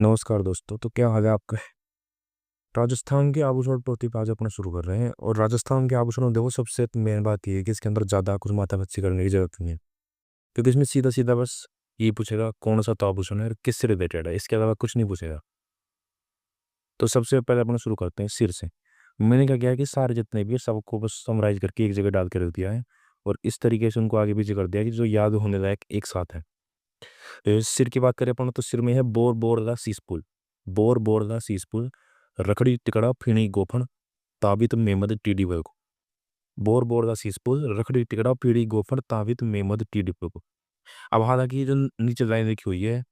नमस्कार दोस्तों। तो क्या हाल है आपका? राजस्थान के आभूषण टॉपिक आज अपना शुरू कर रहे हैं। और राजस्थान के आभूषणों देखो, सबसे मेन बात ये है कि इसके अंदर ज़्यादा कुछ माथापच्ची करने की जरूरत नहीं है, क्योंकि इसमें सीधा सीधा बस ये पूछेगा कौन सा तो आभूषण है और किससे रिलेटेड है, इसके अलावा कुछ नहीं पूछेगा। तो सबसे पहले अपना शुरू करते हैं सिर से। मैंने क्या किया कि सारे जितने भी है सबको बस समराइज करके एक जगह डाल के रख दिया है, और इस तरीके से उनको आगे पीछे कर दिया कि जो याद होने लायक एक साथ है। सिर की बात करें अपन तो सिर में है बोर बोरला सीसपुल। बोर बोरला सीसपुल, रखड़ी टिकड़ा फिणी गोफन, ताबित मेमद टीडी को। बोर बोरला सीसपुल, रखड़ी टिकड़ा पीड़ी गोफन, ताबित मेमद टीडी को। अब हालांकि ये जो नीचे लाइन लिखी हुई है,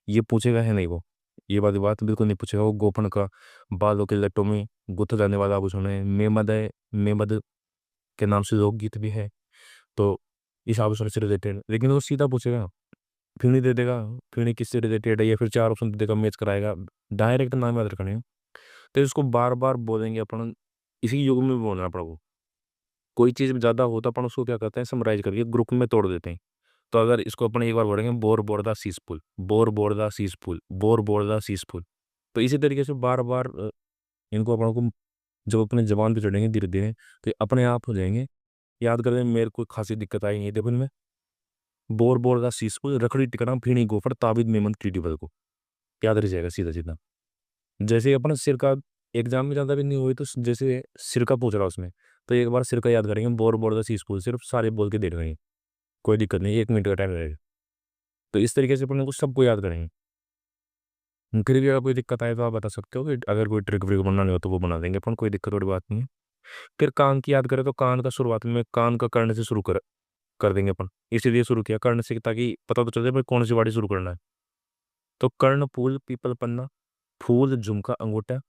ये पूछेगा है नहीं वो, ये वाली बात बिल्कुल नहीं पूछेगा। वो गोफन का बालों के लट्टों में गुथा जाने वाला आभूषण है। मेमद है, मेमद के नाम से लोकगीत भी है, तो इस आभूषण से रिलेटेड। लेकिन वो सीधा पूछेगा, फिर नहीं दे देगा, फिर नहीं किससे रिलेटेड है, या फिर चार ऑप्शन दे देगा, मैच कराएगा। डायरेक्ट नाम याद रखने हैं, तो इसको बार बार बोलेंगे अपन। इसी युग में बोलना पड़ा वो, कोई चीज़ ज़्यादा हो तो अपन उसको क्या करते हैं, समराइज करके ग्रुप में तोड़ देते हैं। तो अगर इसको अपन एक बार बोलेंगे बोर बोरदा सीसपुल, बोर बोरदा सीसपुल, बोर बोरदा सीसपुल, तो इसी तरीके से बार बार इनको अपन को जब अपने जबान पे चढ़ेंगे धीरे धीरे, तो ये अपने आप हो जाएंगे। याद करने में मेरे को खासी दिक्कत आई नहीं, देखो इनमें बोर बोरदा सीसपुल, रखड़ी टिकड़ा फिणी गोफर, ताबिद मेमन टीडीबल को याद रह जाएगा सीधा सीधा। जैसे ही अपना सिर का एग्जाम में ज़्यादा भी नहीं हुई, तो जैसे सिर का पूछ रहा उसमें, तो एक बार सिर का याद करेंगे, बोर बोर द सी स्कूल, सिर्फ सारे बोल के देख रहे हैं, कोई दिक्कत नहीं, 1 मिनट का टाइम रहेगा। तो इस तरीके से अपने को सबको याद करेंगे। फिर भी अगर कोई दिक्कत आए तो आप बता सकते हो, कि अगर कोई ट्रिक व्रिक बनानी हो तो वो बना देंगे अपन, कोई दिक्कत वाली बात नहीं है। फिर कान की याद करें तो कान का शुरुआत में कान का कर्ण से शुरू कर देंगे अपन। इसीलिए शुरू किया कर्ण से, ताकि पता तो चले भाई कौन सी वाड़ी शुरू करना है। तो कर्ण फूल पीपल पन्ना, फूल झुमका अंगूठा,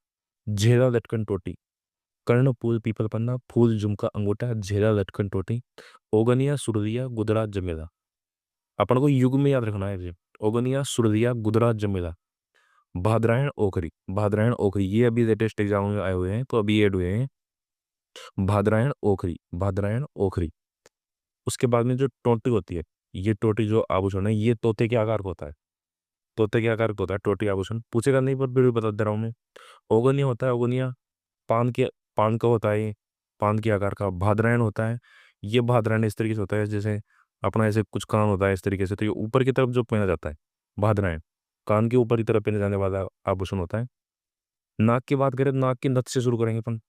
झेला लटकन टोटी। कर्ण फूल पीपल पन्ना, फूल झुमका अंगूठा, झेला लटकन टोटी, ओगनिया सुरदिया गुदरा जमेला। अपन को युग में याद रखना है ये। ओगनिया सुरदिया गुदरा जमेला, भाद्रायण ओखरी। भाद्रायण ओखरी ये अभी लेटेस्ट एग्जाम में आए हुए हैं, तो अभी ऐड हुए हैं। भाद्रायण ओखरी, भाद्रायण ओखरी। उसके बाद में जो टोटी होती है, ये टोटी जो आभूषण है, ये तोते के आकार का होता है। तोते के आकार का होता है टोटी आभूषण, पूछेगा नहीं पर फिर भी बता दे रहा हूँ मैं। ओगनिया होता है, ओगनिया पान के, पान का होता है ये, पान के आकार का। भाद्रायण होता है, ये भाद्रायण इस तरीके से होता है जैसे अपना ऐसे कुछ कान होता है इस तरीके से, तो ये ऊपर की तरफ जो पहना जाता है भाद्रायण, कान के ऊपर की तरफ पहने जाने वाला आभूषण होता है। नाक की बात करें, नाक की नथ से शुरू करेंगे अपन।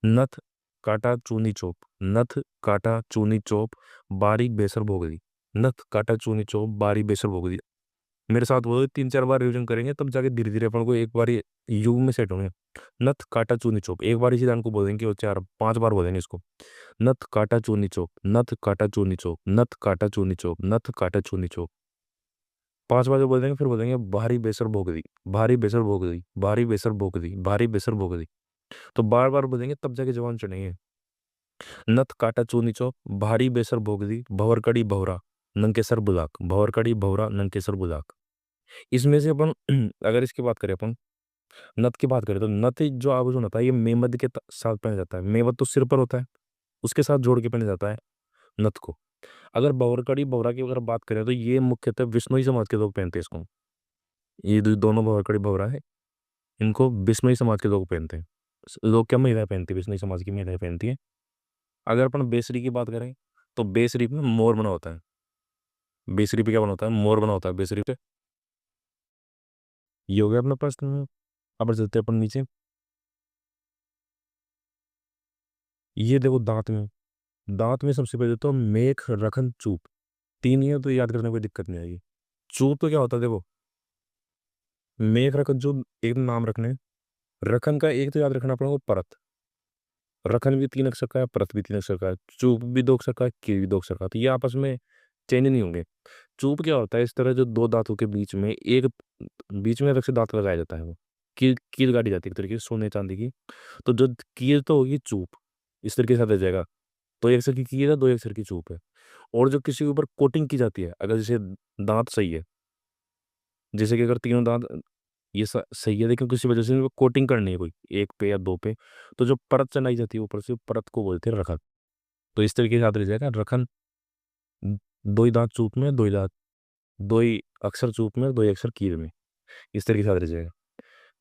नथ काटा चूनी चोप, नथ काटा चूनी चोप, बारीक बेसर भोगली। नथ काटा चूनी चोप, बारीक बेसर भोगली। मेरे साथ वो 3-4 बार रिविजन करेंगे, तब जाके धीरे धीरे अपन को एक बार ये युग में सेट होंगे। नथ काटा चूनी चोप, एक बार इसी लाइन को बोलेंगे, और 4-5 बार बोलेंगे इसको। नथ काटा चूनी चोप, नथ काटा चूनी चोप, नथ काटा चूनी चोप, नथ काटा चूनी चोप। 5 बार जो बोलेंगे, फिर बोलेंगे भारी बेसर भोगदी, भारी बेसर भोगदी, भारी बेसर भोगदी, भारी बेसर भोगदी। तो बार बार बोलेंगे तब जाके जवान चढ़ेंगे। नथ काटा चूनी चोप, भारी बेसर भोगदी, भंवरकड़ी भंवरा, नंकेसर बुलाक, भंवरकड़ी भंवरा, नंकेसर बुलाक। इसमें से अपन अगर इसकी बात करें अपन, नथ की बात करें, तो नथ जो आभूषण होता है, ये मेमद के साथ पहना जाता है। मेवद तो सिर पर होता है, उसके साथ जोड़ के पहना जाता है नथ को। अगर भंवरकड़ी भंवरा की अगर बात करें, तो ये मुख्यतः विश्नोई समाज के लोग पहनते हैं इसको। ये दोनों भंवरकड़ी भंवरा है, इनको बिश्नोई समाज के लोग पहनते हैं। लोग क्या, महिलाएं पहनती है, बिश्नोई समाज की महिलाएं पहनती है। अगर अपन बेसरी की बात करें, तो बेसरी पे मोर बना होता है। बेसरी पे क्या बना होता है, मोर बना होता है बेसरी पे। ये हो गया अपना प्रश्न। अब चलते हैं अपन नीचे। ये देखो दांत में, दांत में सबसे पहले तो मेख रखन चूप। 3 ही है तो याद करने में कोई दिक्कत नहीं आएगी। चूप तो क्या होता है देखो, मेख रखन चूप एक नाम रखने। रखन का एक तो याद रखना पड़ेगा परत। रखन भी 3 अक्षर का है, परत भी 3 अक्षर का है, चूप भी 2 अक्षर का है, कील भी 2 अक्षर का है, तो ये आपस में चेंज नहीं होंगे। चूप क्या होता है, इस तरह जो दो दांतों के बीच में एक, बीच में अलग से दांत लगाया जाता है, वो कील, कील गाड़ी जाती है एक तरीके से सोने चांदी की। तो जो कील तो होगी चूप, इस तरीके से रह जाएगा। 2 अक्षर की कील है, 2 अक्षर की चूप है। और जो किसी के ऊपर कोटिंग की जाती है, अगर जैसे दांत सही है, जैसे कि अगर तीनों दांत ये सही है, लेकिन किसी वजह से इनको कोटिंग करनी है कोई एक पे या दो पे, तो जो परत चढ़ाई जाती है ऊपर से, परत को बोलते हैं रखन। तो इस तरीके से याद रह जाएगा रखन। 2 ही दांत चूप में, 2 ही दांत, 2 ही अक्षर चूप में, 2 ही अक्षर कील में। इस तरीके से याद रह जाएगा।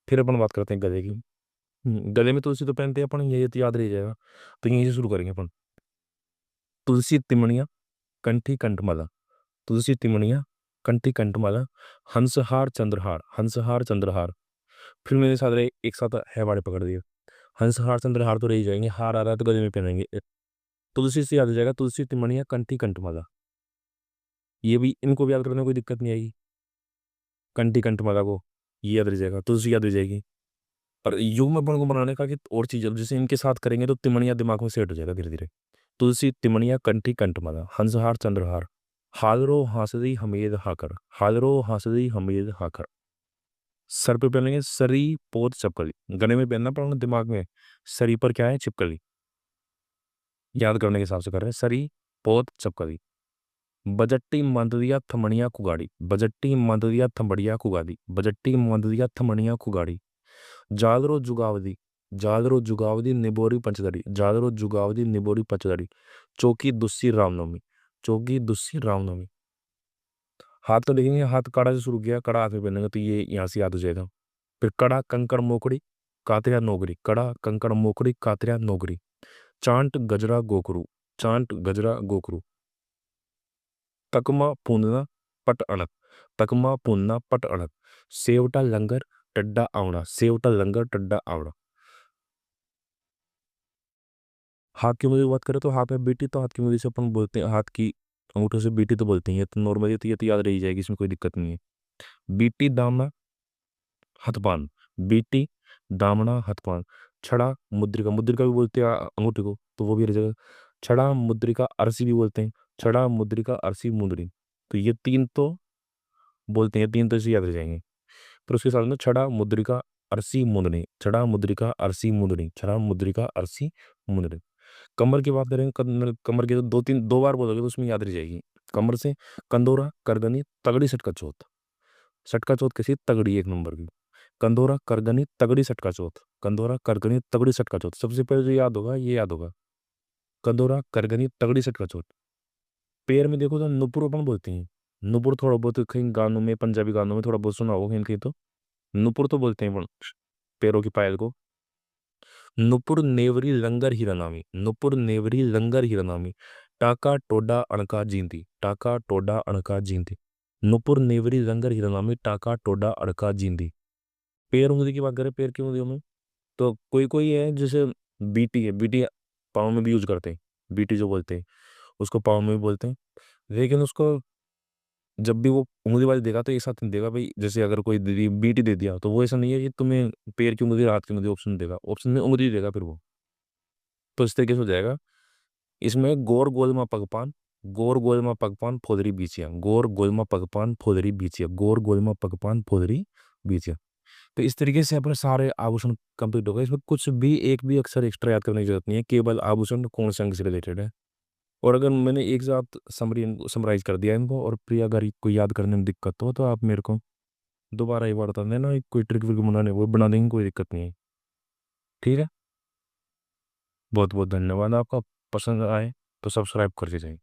फिर अपन बात करते हैं गले की। गले में तुलसी तो पहनते हैं अपन, ये तो याद रह जाएगा। तो यहीं से शुरू करेंगे अपन। तुलसी तिमणिया कंठी कंठमाला, तुलसी तिमणिया कंठी कंठमाला, हंसहार चंद्रहार, हंसहार चंद्रहार। फिर मेरे साथ रहे एक साथ है वाड़े पकड़ दिए। हंसहार चंद्रहार तो रह ही जाएंगे, हार आ रहा है तो गले में पहनेंगे। तुलसी से याद आ जाएगा, तुलसी तिमणिया कंठी कंठमाला। ये भी, इनको भी याद करने में कोई दिक्कत नहीं आएगी। कंठी कंठमाला को ये याद रह जाएगा, तुलसी याद रह जाएगी। और युग में अपन को बनाने का कि और चीज जैसे इनके साथ करेंगे तो तिमणिया दिमाग में सेट हो जाएगा धीरे धीरे। तुलसी तिमणिया कंठी कंठमाला, हंसहार चंद्रहार, हालरो हासदी हमेद हाकर, हालरो हासदी हमेद हाकर। सर पे पहनेंगे सरी पोत चपकली, गले में पहनना पड़ेगा दिमाग में। सरी पर क्या है, चिपकली। याद करने के हिसाब से कर रहे हैं, सरी पोत चपकली। बजट्टी मंददिया थमणिया कुगाड़ी, बजट्टी मंददिया थमड़िया कुगाड़ी, बजट्टी मंददिया थमणिया कुगाड़ी। जालरो जुगावदी, जालरो जुगावदी निबोरी पंचदड़ी, जालरो जुगावदी निबोरी पंचदड़ी। चौकी दुस्सी रामनवमी, चौकी दुस्सी रामनवमी। हाथ तो देखेंगे, हाथ कड़ा से शुरू किया, कड़ा हाथ में पहनेंगे तो ये यहाँ से याद हो जाएगा। फिर कड़ा कंकड़ मोकड़ी कातरिया नौकरी, कड़ा कंकड़ मोकड़ी कातरिया नौकरी। चांट गजरा गोकरू, चांट गजरा गोकरू। तकमा पूंदना पट अड़क, तकमा पूंदना पट अड़क। सेवटा लंगर टड्डा आवड़ा, सेवटा लंगर टड्डा आवड़ा। हाथ की उंगली की बात करें तो हाथ में बीटी, तो हाथ की उंगली से अपन बोलते हैं, हाथ की अंगूठों से बीटी तो बोलते हैं, ये तो नॉर्मली तो ये तो याद रही जाएगी, इसमें कोई दिक्कत नहीं है। बीटी दामना हथपान, बीटी दामना हथपान। छड़ा मुद्रिका, मुद्रिका भी बोलते हैं अंगूठे को, तो वो भी रह जाएगा। छड़ा मुद्रिका अरसी भी बोलते हैं, छड़ा मुद्रिका अरसी मुंदरी। तो ये तीन तो बोलते हैं, तीन तो इसे याद रह जाएंगे। फिर उसके साथ में छड़ा मुद्रिका अरसी मुंदरी, छड़ा मुद्रिका अरसी मुंदरी, छड़ा मुद्रिका अरसी मुंदरी। कमर की बात करेंगे, कमर की तो दो तीन दो बार बोलोगे तो उसमें याद रह जाएगी। कमर से कंदोरा करगनी तगड़ी सटका चौथ, सटका चौथ कैसी, तगड़ी एक नंबर की। कंदोरा करगनी तगड़ी सटका चौथ, कंदोरा करगनी तगड़ी सटका चौथ। सबसे पहले जो याद होगा ये याद होगा, कंदोरा करगनी तगड़ी सटका चौथ। पैर में देखो तो नुपुर अपन बोलते हैं, नुपुर थोड़ा बहुत कहीं गानों में, पंजाबी गानों में थोड़ा बहुत सुना होगा कहीं कहीं, तो नुपुर तो बोलते हैं अपन पैरों की पायल को। नुपुर नेवरी लंगर हिरनामी, नुपुर नेवरी लंगर हिरनामी। टाका टोडा अणका जींदी, टाका टोडा अणका जींदी। नुपुर नेवरी लंगर हिरनामी, टाका टोडा अड़का जींदी। पैर उंगली की बात करें, पैर की उंगलियों में तो कोई कोई है जैसे बीटी है, बीटी पाँव में भी यूज करते हैं, बीटी जो बोलते हैं उसको पाँव में भी बोलते हैं। लेकिन उसको जब भी वो उंगली वाली देगा तो एक साथ नहीं देगा भाई, जैसे अगर कोई दीदी बीटी दे दिया तो वो ऐसा नहीं है कि तुम्हें पैर की उंगली हाथ की उंगली ऑप्शन देगा, ऑप्शन में उंगली देगा फिर वो। तो इस तरीके से हो जाएगा। इसमें गोर गोलमा पगपान, गोर गोलमा पगपान फोदरी बीचिया, गोर गोलमा पगपान फोदरी बीचिया, गोर गोलमा पगपान फोदरी बीचिया। तो इस तरीके से अपने सारे आभूषण कंप्लीट हो गए। इसमें कुछ भी एक भी अक्षर एक्स्ट्रा याद करने की जरूरत नहीं है, केवल आभूषण कौन से अंग से रिलेटेड है। और अगर मैंने एक साथ समराइज कर दिया इनको, और प्रिय अगर कोई याद करने में दिक्कत हो तो आप मेरे को दोबारा एक बार बता देना, कोई ट्रिक विक बनाने वो बना देंगे, कोई दिक्कत नहीं है। ठीक है, बहुत बहुत धन्यवाद। आपका पसंद आए तो सब्सक्राइब कर दीजिए।